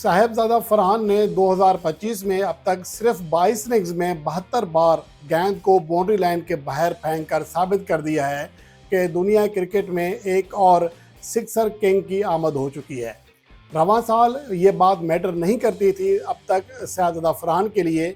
साहिबजादा फरहान ने 2025 में अब तक सिर्फ 22 इनिंग्स में 72 बार गेंद को बाउंड्री लाइन के बाहर फेंककर साबित कर दिया है कि दुनिया क्रिकेट में एक और सिक्सर किंग की आमद हो चुकी है। रवां साल ये बात मैटर नहीं करती थी अब तक साहिबजादा फरहान के लिए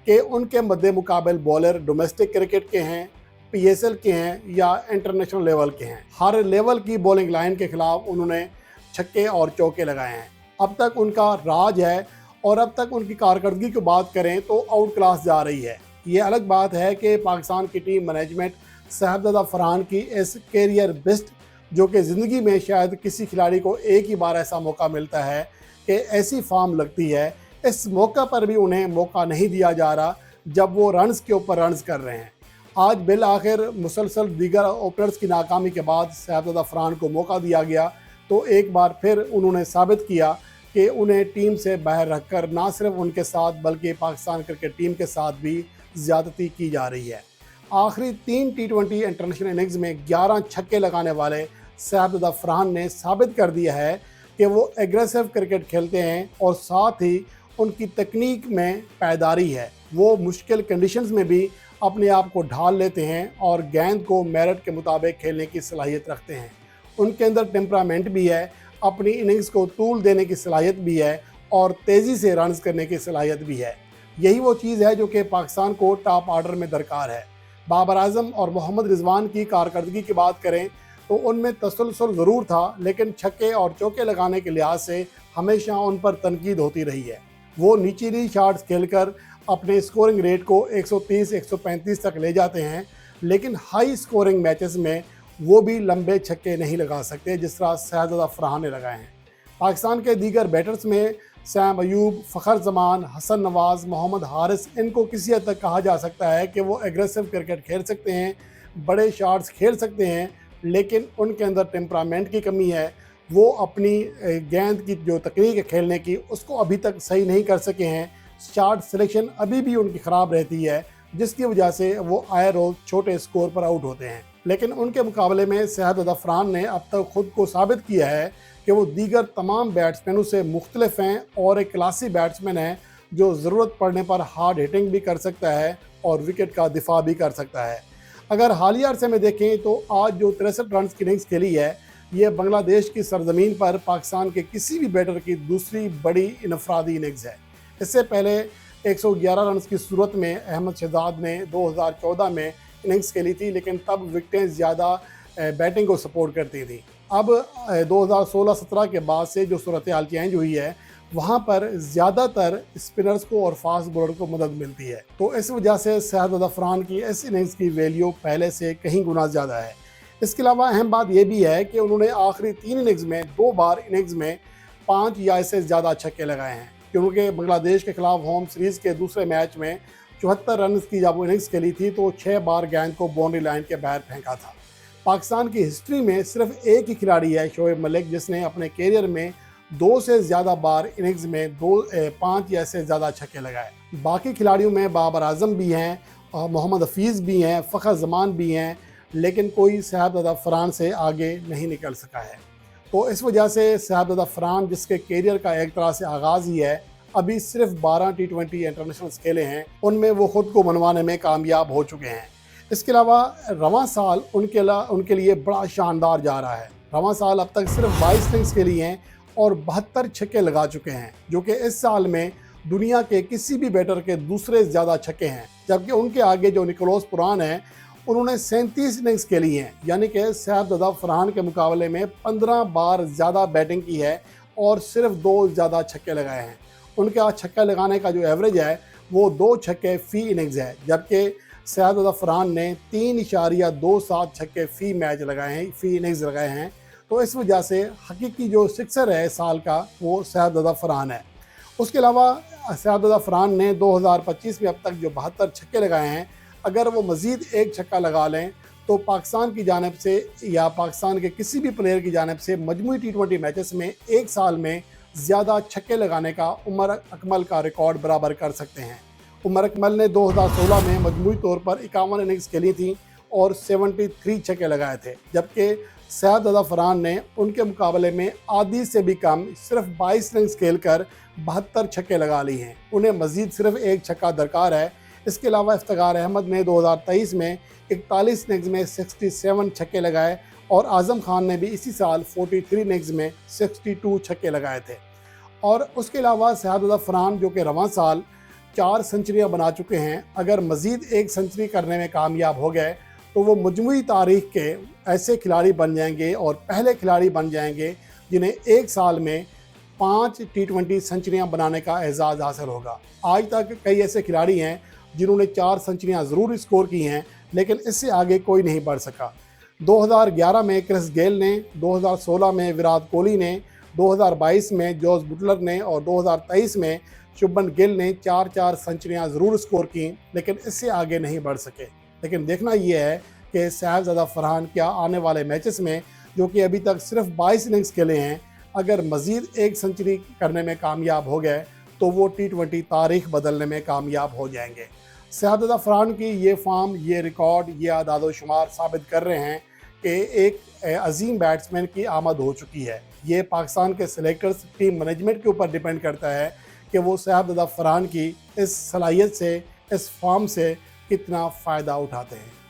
कि उनके मद्दे मुकाबल बॉलर डोमेस्टिक क्रिकेट के हैं, PSL के हैं या इंटरनेशनल लेवल के हैं। हर लेवल की बॉलिंग लाइन के खिलाफ उन्होंने छक्के और चौके लगाए हैं। अब तक उनका राज है और अब तक उनकी कारकर्दगी की बात करें तो आउट क्लास जा रही है। ये अलग बात है कि पाकिस्तान की टीम मैनेजमेंट साहिबजादा फरहान की इस कैरियर बेस्ट, जो कि ज़िंदगी में शायद किसी खिलाड़ी को एक ही बार ऐसा मौका मिलता है कि ऐसी फॉर्म लगती है, इस मौका पर भी उन्हें मौका नहीं दिया जा रहा जब वो रन्स के ऊपर रन्स कर रहे हैं। आज बिल आखिर मुसलसल दीगर ओपनर्स की नाकामी के बाद साहिबजादा फरहान को मौका दिया गया तो एक बार फिर उन्होंने साबित किया कि उन्हें टीम से बाहर रखकर ना सिर्फ उनके साथ बल्कि पाकिस्तान क्रिकेट टीम के साथ भी ज़्यादती की जा रही है। आखिरी 3 T20 इंटरनेशनल इनिंग्स में 11 छक्के लगाने वाले साहिबजादा फरहान ने साबित कर दिया है कि वो एग्रेसिव क्रिकेट खेलते हैं और साथ ही उनकी तकनीक में पायदारी है। वो मुश्किल कंडीशंस में भी अपने आप को ढाल लेते हैं और गेंद को मेरिट के मुताबिक खेलने की सलाहियत रखते हैं। उनके अंदर टेम्परामेंट भी है, अपनी इनिंग्स को तूल देने की सलाहियत भी है और तेज़ी से रन्स करने की सलाहियत भी है। यही वो चीज़ है जो कि पाकिस्तान को टॉप आर्डर में दरकार है। बाबर आजम और मोहम्मद रिजवान की कारकर्दगी की बात करें तो उनमें तसलसल ज़रूर था, लेकिन छक्के और चौके लगाने के लिहाज से हमेशा उन पर तनकीद होती रही है। वो निचली शॉट्स खेलकर अपने स्कोरिंग रेट को 130-135 तक ले जाते हैं, लेकिन हाई स्कोरिंग मैचेस में वो भी लंबे छक्के नहीं लगा सकते जिस तरह साहिबजादा फरहान ने लगाए हैं। पाकिस्तान के दीगर बैटर्स में सैम अयूब, फ़खर जमान, हसन नवाज़, मोहम्मद हारिस, इनको किसी हद तक कहा जा सकता है कि वो एग्रेसिव क्रिकेट खेल सकते हैं, बड़े शॉट्स खेल सकते हैं, लेकिन उनके अंदर टेम्परामेंट की कमी है। वो अपनी गेंद की जो तकनीक है खेलने की उसको अभी तक सही नहीं कर सके हैं। शॉट सिलेक्शन अभी भी उनकी ख़राब रहती है, जिसकी वजह से वो आए रोज़ छोटे स्कोर पर आउट होते हैं। लेकिन उनके मुकाबले में साहिबजादा फरहान ने अब तक खुद को साबित किया है कि वो दीगर तमाम बैट्समैनों से मुख्तलिफ हैं और एक क्लासी बैट्समैन है जो ज़रूरत पड़ने पर हार्ड हिटिंग भी कर सकता है और विकेट का दिफा भी कर सकता है। अगर हालिया अरसे में देखें तो आज जो 63 रन की इनिंग्स खेली है, ये बांग्लादेश की सरजमीन पर पाकिस्तान के किसी भी बैटर की दूसरी बड़ी इनफरादी इनिंग्स है। इससे पहले 111 रन की सूरत में अहमद शहजाद ने 2014 में इनिंग्स खेली थी, लेकिन तब विकेटें ज़्यादा बैटिंग को सपोर्ट करती थी। अब 2016-17 के बाद से जो सूरत हाल चेंज हुई है, वहाँ पर ज़्यादातर स्पिनर्स को और फास्ट बॉलर को मदद मिलती है, तो इस वजह से साहिबजादा फरहान की इस इनिंग्स की वैल्यू पहले से कहीं गुना ज़्यादा है। इसके अलावा अहम बात यह भी है कि उन्होंने आखिरी 3 इनिंग्स में 2 बार इनिंग्स में 5 या इससे ज़्यादा छक्के लगाए हैं, क्योंकि बांग्लादेश के खिलाफ होम सीरीज़ के दूसरे मैच में 74 रन की जब वो इनिंग्स खेली थी तो 6 बार गेंद को बाउंड्री लाइन के बाहर फेंका था। पाकिस्तान की हिस्ट्री में सिर्फ एक ही खिलाड़ी है, शोएब मलिक, जिसने अपने कैरियर में 2 से ज़्यादा बार इनिंग्स में 5 या इससे ज़्यादा छक्के लगाए। बाकी खिलाड़ियों में बाबर आजम भी हैं, मोहम्मद हफीज़ भी हैं, फ़खर जमान भी हैं, लेकिन कोई साहिबजादा फरहान से आगे नहीं निकल सका है। तो इस वजह से साहिबजादा फरहान, जिसके कैरियर का एक तरह से आगाज़ ही है, अभी सिर्फ 12 T20 इंटरनेशनल खेले हैं, उनमें वो ख़ुद को मनवाने में कामयाब हो चुके हैं। इसके अलावा रवां साल उनके लिए बड़ा शानदार जा रहा है। रवां साल अब तक सिर्फ 22 इनिंग्स खेली हैं और 72 छक्के लगा चुके हैं, जो कि इस साल में दुनिया के किसी भी बैटर के दूसरे ज़्यादा छक्के हैं। जबकि उनके आगे जो निकोलस पुरान है, उन्होंने 37 इनिंग्स खेली हैं, यानी कि साहिबजादा फरहान के मुकाबले में 15 बार ज़्यादा बैटिंग की है और सिर्फ 2 ज़्यादा छक्के लगाए हैं। उनका छक्का लगाने का जो एवरेज है वो 2 छक्के फ़ी इनिंग्स है, जबकि साहिबजादा फरहान ने 3.27 छक्के फ़ी मैच लगाए हैं, फ़ी इनिंग्स लगाए हैं। तो इस वजह से हकीकी जो सिक्सर है साल का वो साहिबजादा फरहान है। उसके अलावा साहिबजादा फरहान ने 2025 में अब तक जो 72 छक्के लगाए हैं, अगर वो मज़ीद एक छक्का लगा लें तो पाकिस्तान की जानिब से या पाकिस्तान के किसी भी प्लेयर की जानिब से मजमूई T20 मैचेस में एक साल में ज़्यादा छक्के लगाने का उमर अकमल का रिकॉर्ड बराबर कर सकते हैं। उमर अकमल ने 2016 में मजमूई तौर पर 51 इनिंग्स खेली थी और 73 छक्के लगाए थे, जबकि शहजादा फरहान ने उनके मुकाबले में आधी से भी कम सिर्फ 22 रन खेल कर 72 छक्के लगा ली हैं। उन्हें मजीद सिर्फ एक छक्का दरकार है। इसके अलावा इफ्तिखार अहमद ने 2023 में 41 इनिंग्स में 67 छक्के लगाए और आज़म खान ने भी इसी साल 43 इनिंग्स में 62 छक्के लगाए थे। और उसके अलावा शहजादा फरहान जो कि रवां साल 4 सेंचुरियां बना चुके हैं, अगर मज़ीद एक सेंचुरी करने में कामयाब हो गए तो वो मजमूई तारीख के ऐसे खिलाड़ी बन जाएंगे और पहले खिलाड़ी बन जाएंगे जिन्हें एक साल में 5 T20 सेंचुरियां बनाने का एजाज़ हासिल होगा। आज तक कई ऐसे खिलाड़ी हैं जिन्होंने 4 सेंचुरियां ज़रूर स्कोर की हैं, लेकिन इससे आगे कोई नहीं बढ़ सका। 2011 में क्रिस गेल ने, 2016 में विराट कोहली ने, 2022 में जॉस बुटलर ने और 2023 में शुभमन गिल ने 4-4 सेंचुरियां ज़रूर स्कोर की, लेकिन इससे आगे नहीं बढ़ सके। लेकिन देखना यह है कि शहजादा फरहान क्या आने वाले मैचेस में, जो कि अभी तक सिर्फ 22 इनिंग्स खेले हैं, अगर मज़ीद एक सेंचुरी करने में कामयाब हो गए तो वो T20 तारीख बदलने में कामयाब हो जाएंगे। शहजादा फरहान की ये फॉर्म, ये रिकॉर्ड, ये आदाद शुमार साबित कर रहे हैं कि एक अजीम बैट्समैन की आमद हो चुकी है। ये पाकिस्तान के सिलेक्टर्स, टीम मैनेजमेंट के ऊपर डिपेंड करता है कि वो शहजादा फरहान की इस सलाहियत से, इस फॉर्म से कितना फ़ायदा उठाते हैं।